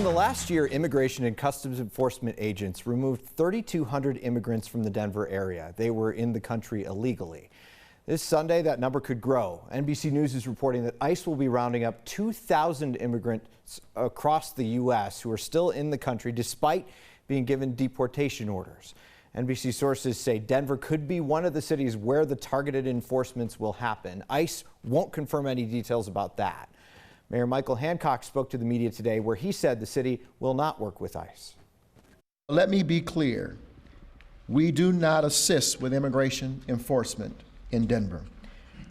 In the last year, Immigration and Customs Enforcement agents removed 3,200 immigrants from the Denver area. They were in the country illegally. This Sunday, that number could grow. NBC News is reporting that ICE will be rounding up 2,000 immigrants across the U.S. who are still in the country despite being given deportation orders. NBC sources say Denver could be one of the cities where the targeted enforcements will happen. ICE won't confirm any details about that. Mayor Michael Hancock spoke to the media today where he said the city will not work with ICE. Let me be clear. We do not assist with immigration enforcement in Denver.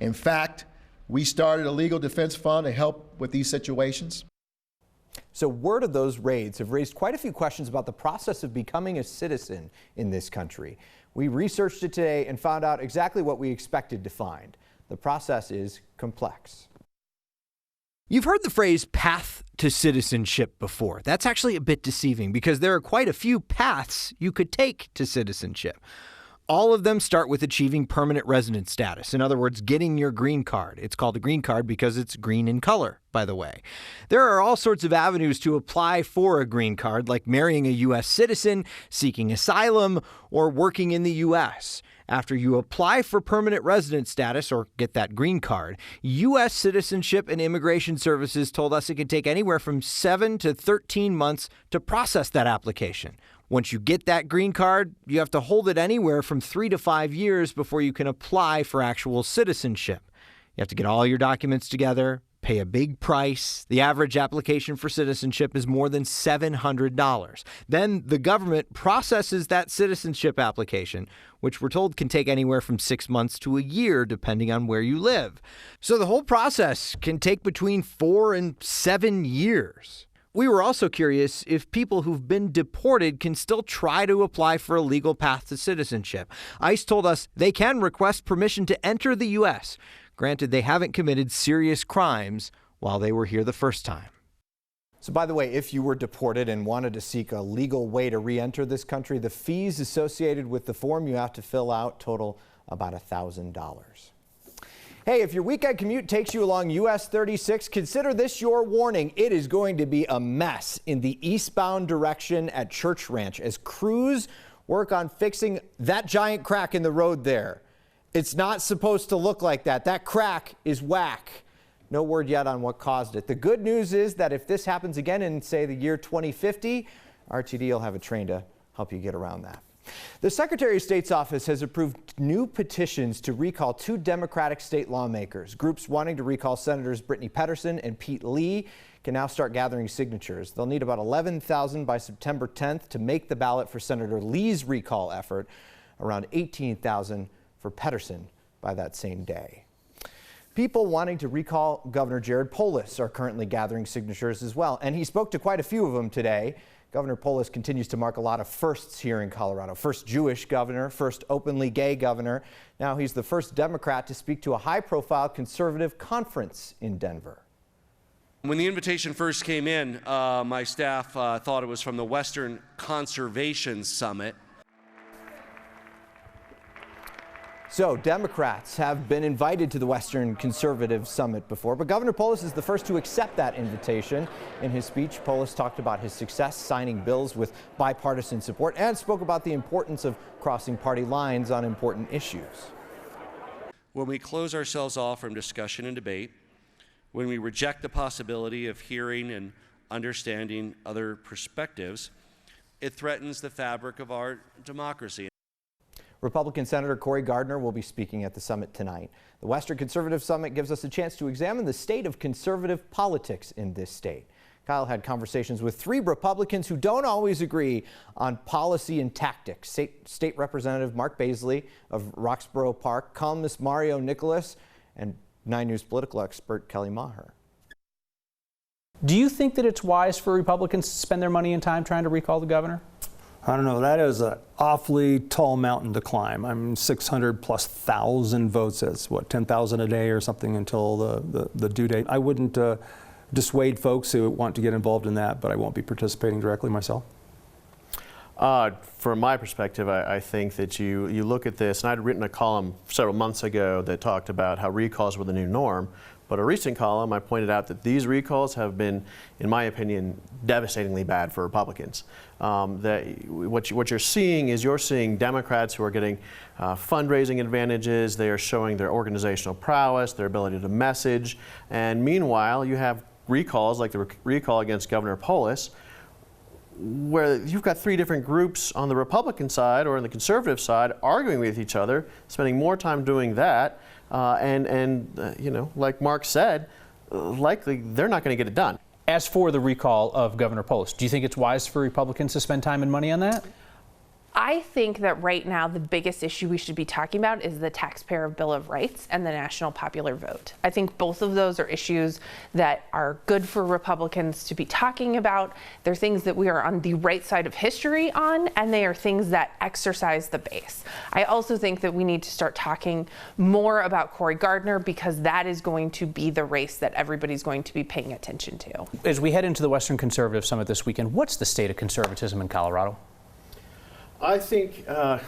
In fact, we started a legal defense fund to help with these situations. So word of those raids have raised quite a few questions about the process of becoming a citizen in this country. We researched it today and found out exactly what we expected to find. The process is complex. You've heard the phrase path to citizenship before. That's actually a bit deceiving because there are quite a few paths you could take to citizenship. All of them start with achieving permanent resident status. In other words, getting your green card. It's called a green card because it's green in color, by the way. There are all sorts of avenues to apply for a green card, like marrying a U.S. citizen, seeking asylum, or working in the U.S. After you apply for permanent resident status or get that green card, U.S. Citizenship and Immigration Services told us it could take anywhere from 7 to 13 months to process that application. Once you get that green card, you have to hold it anywhere from 3 to 5 years before you can apply for actual citizenship. You have to get all your documents together, pay a big price. The average application for citizenship is more than $700. Then the government processes that citizenship application, which we're told can take anywhere from 6 months to a year, depending on where you live. So the whole process can take between 4 and 7 years. We were also curious if people who've been deported can still try to apply for a legal path to citizenship. ICE told us they can request permission to enter the U.S., granted they haven't committed serious crimes while they were here the first time. So by the way, if you were deported and wanted to seek a legal way to re-enter this country, the fees associated with the form you have to fill out total about $1,000. Hey, if your weekend commute takes you along US 36, consider this your warning. It is going to be a mess in the eastbound direction at Church Ranch as crews work on fixing that giant crack in the road there. It's not supposed to look like that. That crack is whack. No word yet on what caused it. The good news is that if this happens again in, say, the year 2050, RTD will have a train to help you get around that. The Secretary of State's office has approved new petitions to recall 2 Democratic state lawmakers. Groups wanting to recall Senators Brittany Petterson and Pete Lee can now start gathering signatures. They'll need about 11,000 by September 10th to make the ballot for Senator Lee's recall effort, around 18,000 for Petterson by that same day. People wanting to recall Governor Jared Polis are currently gathering signatures as well, and he spoke to quite a few of them today. Governor Polis continues to mark a lot of firsts here in Colorado. First Jewish governor, first openly gay governor. Now he's the first Democrat to speak to a high-profile conservative conference in Denver. When the invitation first came in, my staff thought it was from the Western Conservation Summit. So Democrats have been invited to the Western Conservative Summit before, but Governor Polis is the first to accept that invitation. In his speech, Polis talked about his success signing bills with bipartisan support and spoke about the importance of crossing party lines on important issues. When we close ourselves off from discussion and debate, when we reject the possibility of hearing and understanding other perspectives, it threatens the fabric of our democracy. Republican Senator Cory Gardner will be speaking at the summit tonight. The Western Conservative Summit gives us a chance to examine the state of conservative politics in this state. Kyle had conversations with 3 Republicans who don't always agree on policy and tactics. State Representative Mark Baisley of Roxborough Park, columnist Mario Nicholas, and 9 News political expert Kelly Maher. Do you think that it's wise for Republicans to spend their money and time trying to recall the governor? I don't know. That is an awfully tall mountain to climb. I mean, 600,000+ votes. That's what, 10,000 a day or something until the due date. I wouldn't dissuade folks who want to get involved in that, but I won't be participating directly myself. From my perspective, I think that you look at this, and I'd written a column several months ago that talked about how recalls were the new norm. But a recent column, I pointed out that these recalls have been, in my opinion, devastatingly bad for Republicans. What you're seeing is you're seeing Democrats who are getting fundraising advantages. They are showing their organizational prowess, their ability to message. And meanwhile, you have recalls like the recall against Governor Polis, where you've got three different groups on the Republican side or on the conservative side arguing with each other, spending more time doing that. You know, like Mark said, likely they're not going to get it done. As for the recall of Governor Polis, do you think it's wise for Republicans to spend time and money on that? I think that right now the biggest issue we should be talking about is the Taxpayer Bill of Rights and the national popular vote. I think both of those are issues that are good for Republicans to be talking about. They're things that we are on the right side of history on, and they are things that exercise the base. I also think that we need to start talking more about Cory Gardner, because that is going to be the race that everybody's going to be paying attention to. As we head into the Western Conservative Summit this weekend, what's the state of conservatism in Colorado? I think, I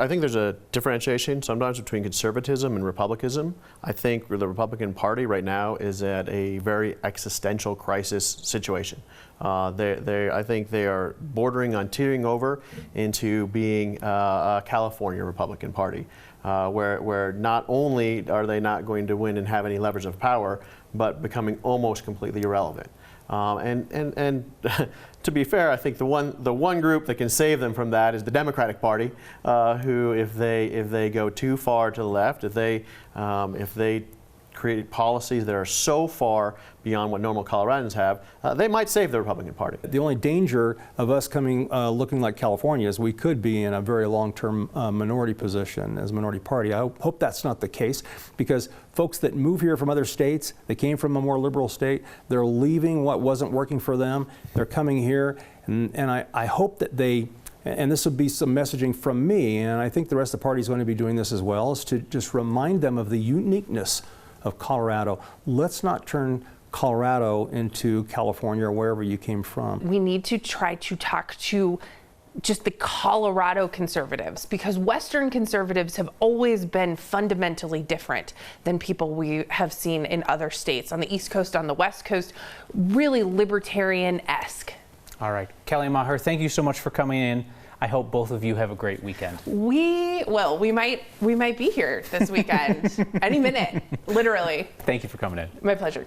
think there's a differentiation sometimes between conservatism and republicanism. I think the Republican Party right now is at a very existential crisis situation. I think they are bordering on teetering over into being a California Republican Party, where not only are they not going to win and have any leverage of power, but becoming almost completely irrelevant. And to be fair, I think the one group that can save them from that is the Democratic Party, who, if they go too far to the left, if they create policies that are so far beyond what normal Coloradans have, they might save the Republican Party. The only danger of us looking like California is we could be in a very long-term minority position as a minority party. I hope that's not the case, because folks that move here from other states, they came from a more liberal state, they're leaving what wasn't working for them, they're coming here, and I hope that they, and this would be some messaging from me, and I think the rest of the party is going to be doing this as well, is to just remind them of the uniqueness of Colorado. Let's not turn Colorado into California or wherever you came from. We need to try to talk to just the Colorado conservatives, because Western conservatives have always been fundamentally different than people we have seen in other states, on the East Coast, on the West Coast, really libertarian-esque. All right, Kelly Maher, thank you so much for coming in. I hope both of you have a great weekend. We might be here this weekend, any minute, literally. Thank you for coming in. My pleasure.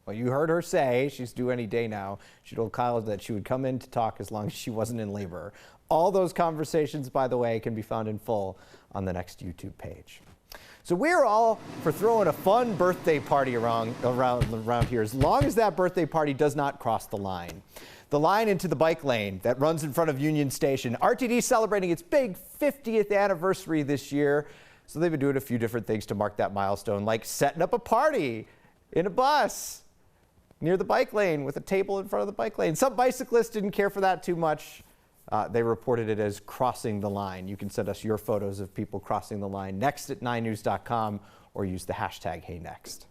Well, you heard her say she's due any day now. She told Kyle that she would come in to talk as long as she wasn't in labor. All those conversations, by the way, can be found in full on the Next YouTube page. So we're all for throwing a fun birthday party around here, as long as that birthday party does not cross the line. The line into the bike lane that runs in front of Union Station. RTD is celebrating its big 50th anniversary this year. So they've been doing a few different things to mark that milestone, like setting up a party in a bus near the bike lane with a table in front of the bike lane. Some bicyclists didn't care for that too much. They reported it as crossing the line. You can send us your photos of people crossing the line next@9news.com or use the hashtag HeyNext.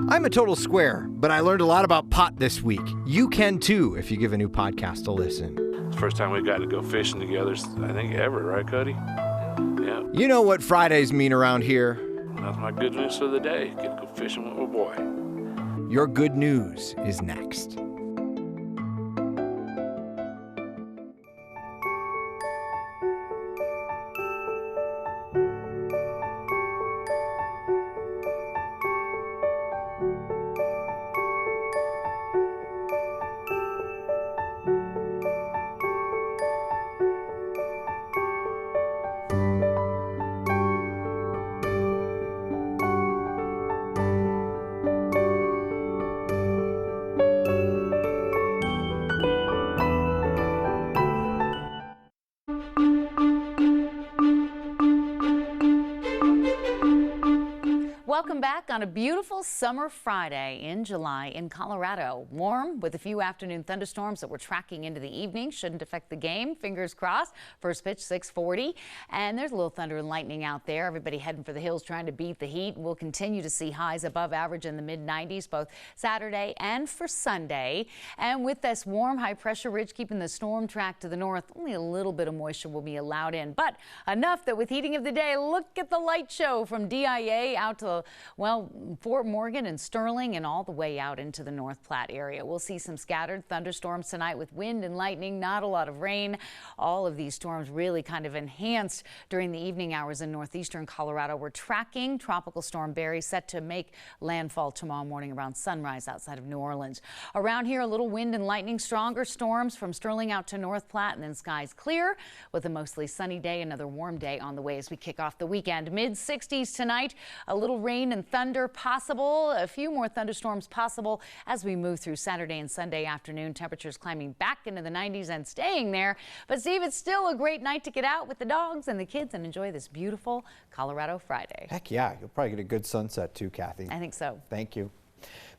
I'm a total square, but I learned a lot about pot this week. You can too if you give a new podcast a listen. It's the first time we got to go fishing together, I think, ever, right, Cody? Yeah. You know what Fridays mean around here. That's my good news for the day. Get to go fishing with my boy. Your good news is next. Welcome back on a beautiful summer Friday in July in Colorado. Warm with a few afternoon thunderstorms that we're tracking into the evening. Shouldn't affect the game. Fingers crossed. First pitch 6:40. And there's a little thunder and lightning out there. Everybody heading for the hills trying to beat the heat. We'll continue to see highs above average in the mid-90s both Saturday and for Sunday. And with this warm high pressure ridge keeping the storm track to the north, only a little bit of moisture will be allowed in. But enough that with heating of the day, look at the light show from DIA out to, well, Fort Morgan and Sterling and all the way out into the North Platte area. We'll see some scattered thunderstorms tonight with wind and lightning, not a lot of rain. All of these storms really kind of enhanced during the evening hours in northeastern Colorado. We're tracking Tropical Storm Barry set to make landfall tomorrow morning around sunrise outside of New Orleans. Around here, a little wind and lightning, stronger storms from Sterling out to North Platte, and then skies clear with a mostly sunny day. Another warm day on the way as we kick off the weekend. Mid-60s tonight, a little rain and thunder possible, a few more thunderstorms possible as we move through Saturday and Sunday afternoon. Temperatures climbing back into the 90s and staying there. But Steve, it's still a great night to get out with the dogs and the kids and enjoy this beautiful Colorado Friday. Heck yeah, you'll probably get a good sunset too, Kathy. I think so. Thank you.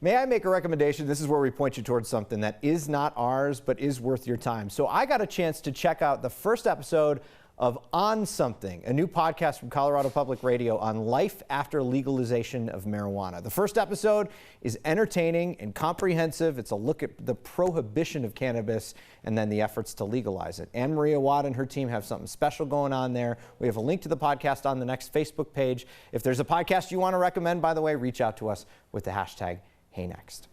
May I make a recommendation? This is where we point you towards something that is not ours, but is worth your time. So I got a chance to check out the first episode of On Something, a new podcast from Colorado Public Radio on life after legalization of marijuana. The first episode is entertaining and comprehensive. It's a look at the prohibition of cannabis and then the efforts to legalize it. Anne Maria Watt and her team have something special going on there. We have a link to the podcast on the next Facebook page. If there's a podcast you want to recommend, by the way, reach out to us with the hashtag HeyNext.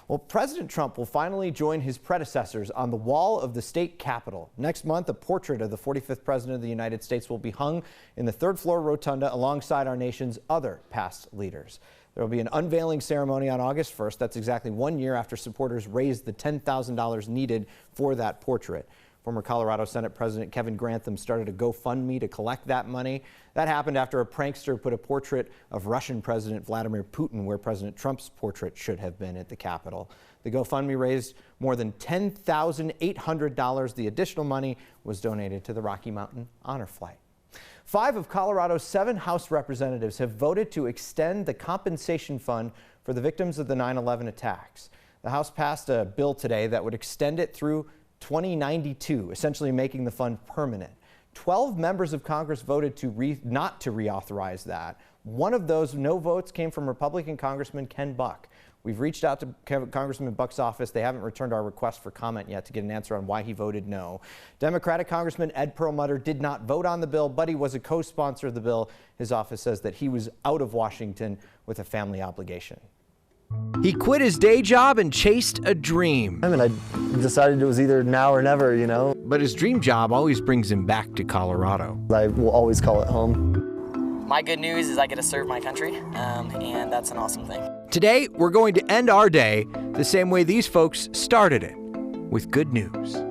Well, President Trump will finally join his predecessors on the wall of the state capitol. Next month, a portrait of the 45th President of the United States will be hung in the third floor rotunda alongside our nation's other past leaders. There will be an unveiling ceremony on August 1st. That's exactly 1 year after supporters raised the $10,000 needed for that portrait. Former Colorado Senate President Kevin Grantham started a GoFundMe to collect that money. That happened after a prankster put a portrait of Russian President Vladimir Putin where President Trump's portrait should have been at the Capitol. The GoFundMe raised more than $10,800. The additional money was donated to the Rocky Mountain Honor Flight. 5 of Colorado's 7 House representatives have voted to extend the compensation fund for the victims of the 9/11 attacks. The House passed a bill today that would extend it through 2092, essentially making the fund permanent. 12 members of Congress voted not to reauthorize that. One of those no votes came from Republican Congressman Ken Buck. We've reached out to Congressman Buck's office. They haven't returned our request for comment yet to get an answer on why he voted no. Democratic Congressman Ed Perlmutter did not vote on the bill, but he was a co-sponsor of the bill. His office says that he was out of Washington with a family obligation. He quit his day job and chased a dream. I mean, I decided it was either now or never, you know. But his dream job always brings him back to Colorado. I will always call it home. My good news is I get to serve my country, and that's an awesome thing. Today, we're going to end our day the same way these folks started it, with good news.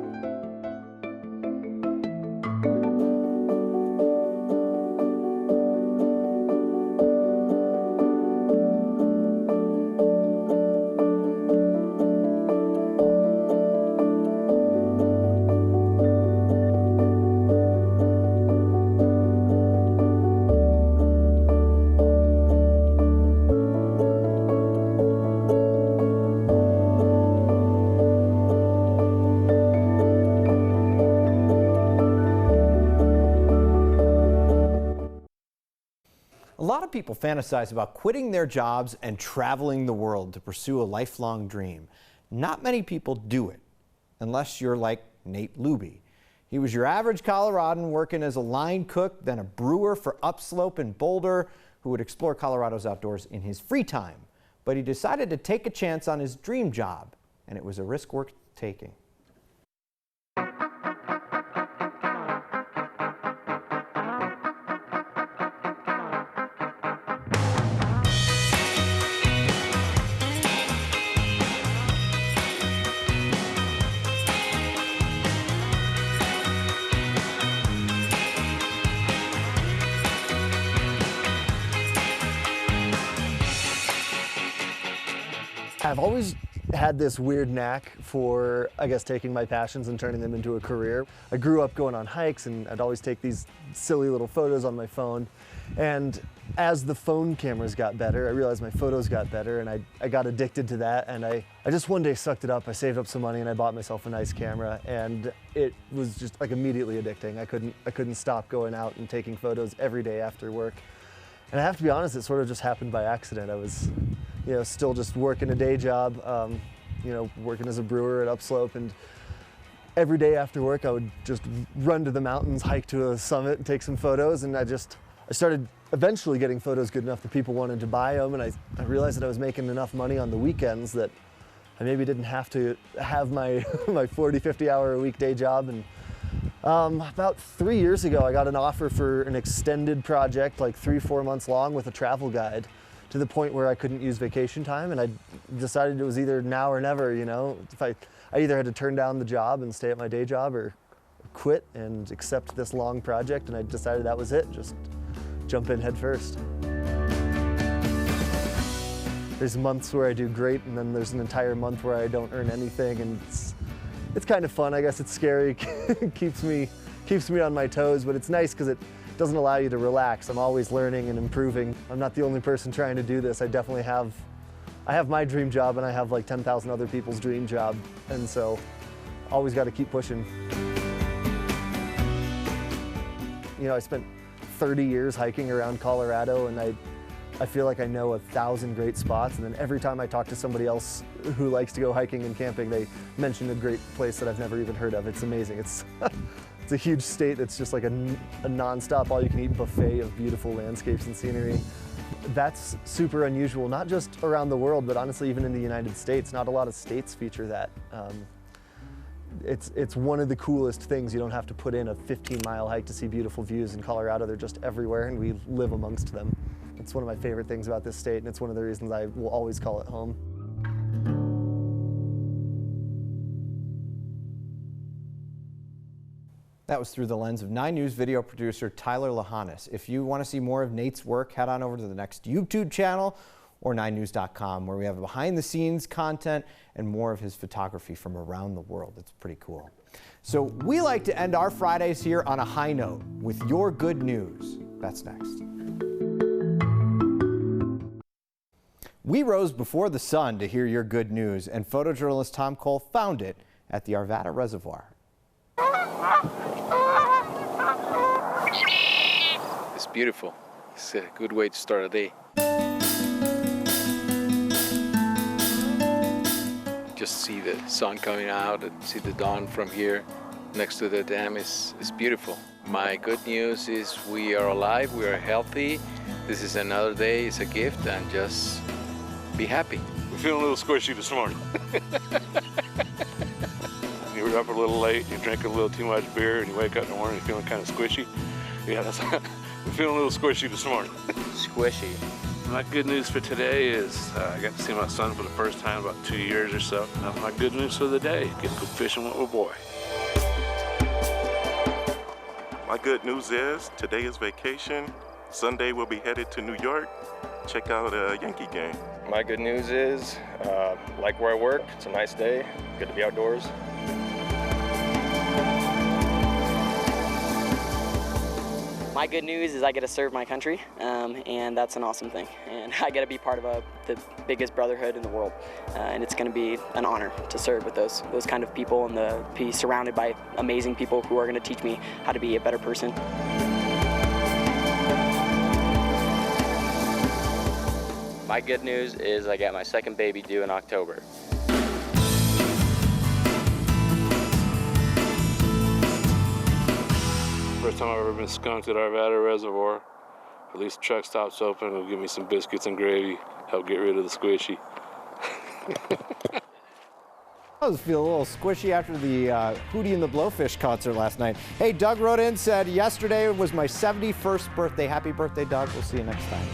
A lot of people fantasize about quitting their jobs and traveling the world to pursue a lifelong dream. Not many people do it, unless you're like Nate Luebbe. He was your average Coloradan working as a line cook, then a brewer for Upslope in Boulder, who would explore Colorado's outdoors in his free time. But he decided to take a chance on his dream job, and it was a risk worth taking. I've always had this weird knack for, I guess, taking my passions and turning them into a career. I grew up going on hikes, and I'd always take these silly little photos on my phone. And as the phone cameras got better, I realized my photos got better, and I got addicted to that, and I just one day sucked it up. I saved up some money and I bought myself a nice camera, and it was just like immediately addicting. I couldn't stop going out and taking photos every day after work. And I have to be honest, it sort of just happened by accident. I was, still just working a day job, working as a brewer at Upslope, and every day after work I would just run to the mountains, hike to a summit and take some photos, and I started eventually getting photos good enough that people wanted to buy them, and I realized that I was making enough money on the weekends that I maybe didn't have to have my 40, 50 hour a week day job. And about 3 years ago, I got an offer for an extended project, like 3-4 months long, with a travel guide, to the point where I couldn't use vacation time, and I decided it was either now or never. If I either had to turn down the job and stay at my day job, or quit and accept this long project, and I decided that was it. Just jump in head first. There's months where I do great, and then there's an entire month where I don't earn anything, and it's kind of fun. I guess it's scary. keeps me on my toes, but it's nice because it doesn't allow you to relax. I'm always learning and improving. I'm not the only person trying to do this. I definitely have my dream job, and I have like 10,000 other people's dream job, and so always got to keep pushing. I spent 30 years hiking around Colorado, and I feel like I know 1,000 great spots, and then every time I talk to somebody else who likes to go hiking and camping, they mention a great place that I've never even heard of. It's amazing. It's a huge state that's just like a non-stop all-you-can-eat buffet of beautiful landscapes and scenery. That's super unusual, not just around the world, but honestly even in the United States. Not a lot of states feature that. It's one of the coolest things. You don't have to put in a 15-mile hike to see beautiful views. In Colorado, they're just everywhere, and we live amongst them. It's one of my favorite things about this state, and it's one of the reasons I will always call it home. That was through the lens of 9 News video producer Tyler Lahanis. If you want to see more of Nate's work, head on over to the next YouTube channel or 9news.com, where we have behind-the-scenes content and more of his photography from around the world. It's pretty cool. So we like to end our Fridays here on a high note with your good news. That's next. We rose before the sun to hear your good news, and photojournalist Tom Cole found it at the Arvada Reservoir. It's beautiful. It's a good way to start a day. Just see the sun coming out and see the dawn from here next to the dam is beautiful. My good news is we are alive, we are healthy. This is another day, it's a gift, and just be happy. We're feeling a little squishy this morning. You were up a little late, you're drinking a little too much beer, and you wake up in the morning feeling kind of squishy. Yeah, we're feeling a little squishy this morning. Squishy. My good news for today is I got to see my son for the first time in about 2 years or so. That's my good news for the day. Get to go fishing with my boy. My good news is today is vacation. Sunday we'll be headed to New York. Check out a Yankee game. My good news is, like where I work, it's a nice day, good to be outdoors. My good news is I get to serve my country, and that's an awesome thing. And I get to be part of the biggest brotherhood in the world, and it's going to be an honor to serve with those kind of people and to be surrounded by amazing people who are going to teach me how to be a better person. My good news is I got my second baby due in October. First time I've ever been skunked at Arvada Reservoir. At least the truck stops open, it'll give me some biscuits and gravy, help get rid of the squishy. I was feeling a little squishy after the Hootie and the Blowfish concert last night. Hey, Doug wrote in, said, yesterday was my 71st birthday. Happy birthday, Doug. We'll see you next time.